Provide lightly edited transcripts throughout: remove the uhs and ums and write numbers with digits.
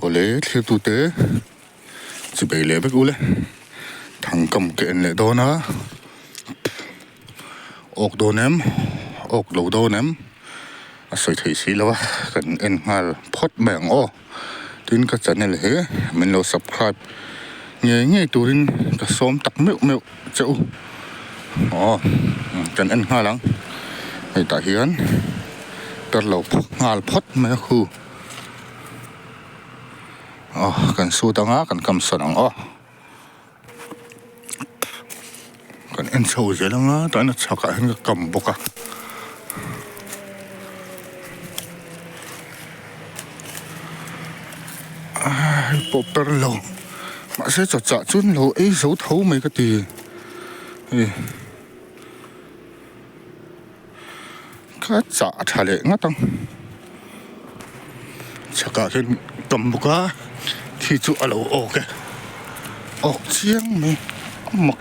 Pole thil tu te chi bei le bek ule thang kam ke en le do na ok do nem ok lo do nem a soi thei si lo kan en ngal phot bang o tin ka channel he min lo subscribe nghe turin ka som tak meu cheu kan en ngalang ai ta hian tar lo ngal phot me khu kan su tanga kan kam sanang kan en chho zelanga ta na chaka hen ka kam boka popper lo ma se cha chun lo ei zo tho mai ka ti ka cha thale ngatang chaka hen kam boka thi chu alo okay ok chiang me mak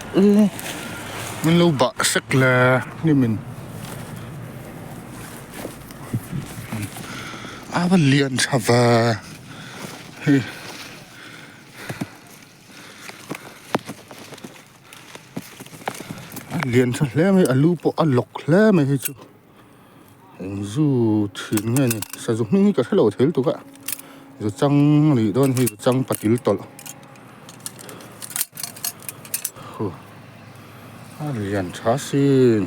mình lâu bạ sắc là như mình vẫn liền sao và liền sao lẽ mấy alu po alok lẽ mấy chú dù thuyền nghe này sử dụng những cái lỗ thế tụ cả rồi trăng lì đơn thì trăng báttil tol liền chả xin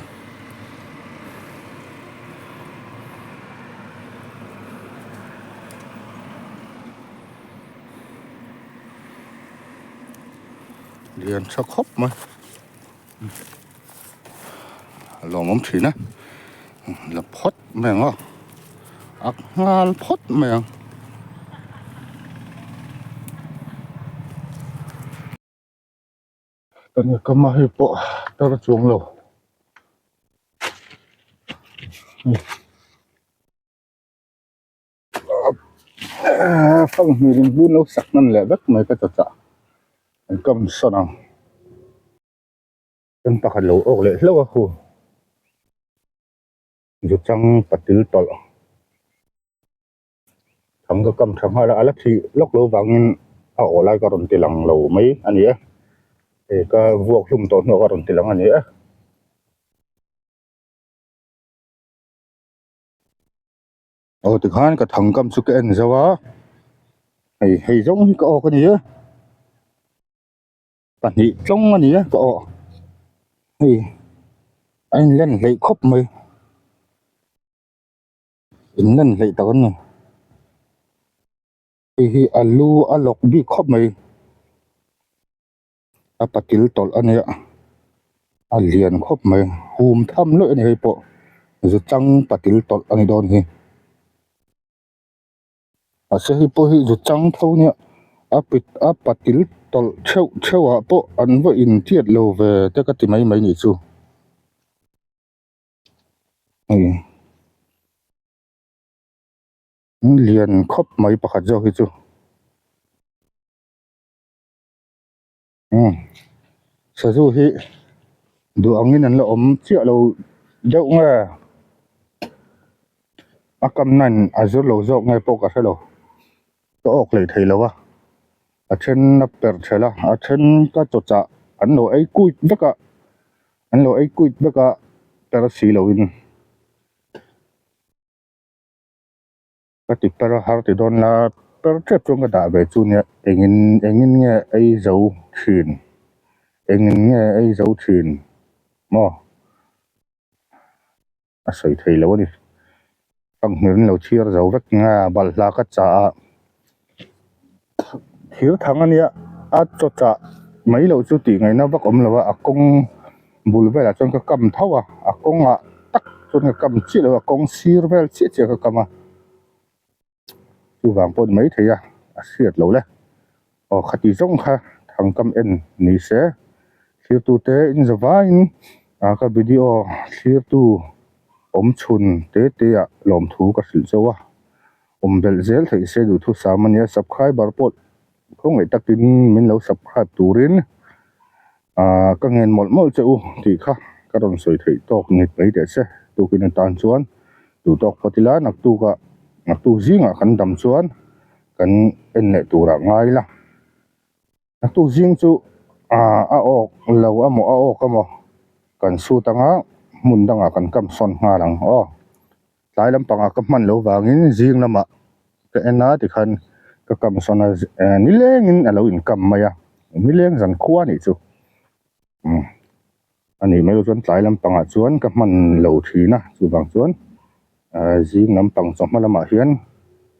liền chả khóc mà lòng ống thủy nè là phốt mèng ngal phốt mèng tận nhà cầm mà hiệp bộ tao đã xuống lầu phong mình buôn lâu sặc nên lẽ rất mấy cái chợ anh cầm sao nào anh ta khẩn lầu ốc lệ lâu à khu rút trăng bát til tol thằng cái cầm thằng hai là lắc thì lóc lỗ vàng ở lại cái rồng tilang lầu mấy anh ấy thì cái vuông lùm tốn nó cái rồng tilang anh ấy từ hai cái thằng cầm suk en zawa hay giống cái o cái gì á bạn nhị trong anh ấy cái o thì anh lên lấy khóc mày lên lấy tao này thì alu alok bi khóc mày bát til tol anh ấy liền khóc mày hùm thăm nữa này bộ rồi trăng bát til tol anh ấy đòn thì sẽ hi po hi rồi trăng thâu nhá bát til tol cheu bộ anh với in tiệt lâu về tất cả thì mấy nhỉ chú liền khóc mấy bạc cho cái chú sử dụng hi đồ ăn như là ống chia lâu dậu nghe cầm nành rồi lâu dậu nghe po cả lâu to ốc lấy thấy lâu à trên nắp bẹt thấy là trên cái chỗ chợ anh lo ấy cùi tất cả ta xí lâu in cái tiệp ta har thì đón là ta chấp trong cái đá về chu nhé anh nghe ấy dấu thuyền anh nghe ấy dấu thuyền mò sấy thấy lâu đi thằng mình lâu chia dấu vết nga bal la cái chợ thiếu thằng anh ấy cho chợ mấy lâu chú tỷ ngày nó vác ống là công bùi về là trong cái cầm thâu công tắc trong cái cầm chỉ là công xir về chỉ cái cầm chú vàng bồn mấy thế xiết lâu đấy khát tí giống ha thằng cầm en ní sẽ xiết tu tế in giờ vay cái video xiết tu chun tế lom thu cái sự dâu bel zel thấy sẽ đủ thu sa mình nhé subscribe bảo pot không phải tắt tin mình lâu subscribe turin các ngành một chữ thì khác các đồng soi thấy tóc nghịch mấy để sẽ tu kinh tan chuan tu tóc fatila nak tu gì ngã khăn đầm chuan kan en le tura ngai la tu jing chu a ok lo amo a ok amo kan su tanga mun danga kan kam son nga lang tlai lampanga ka man lo wangin jing lama ka ena ti khan ka kam son ni lengin alo in kam maya mi leng zan khuwa ni chu ani mai chuan tlai lampanga chuan ka man lo thina chu bang chuan jing lampang chawhma lamah hian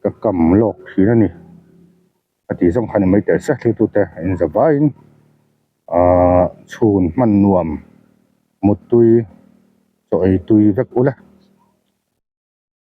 ka kam lok thina ni ati zong khan mai tel sa thli tu te in zawain chhun man nuam mutui so ei tui vek ula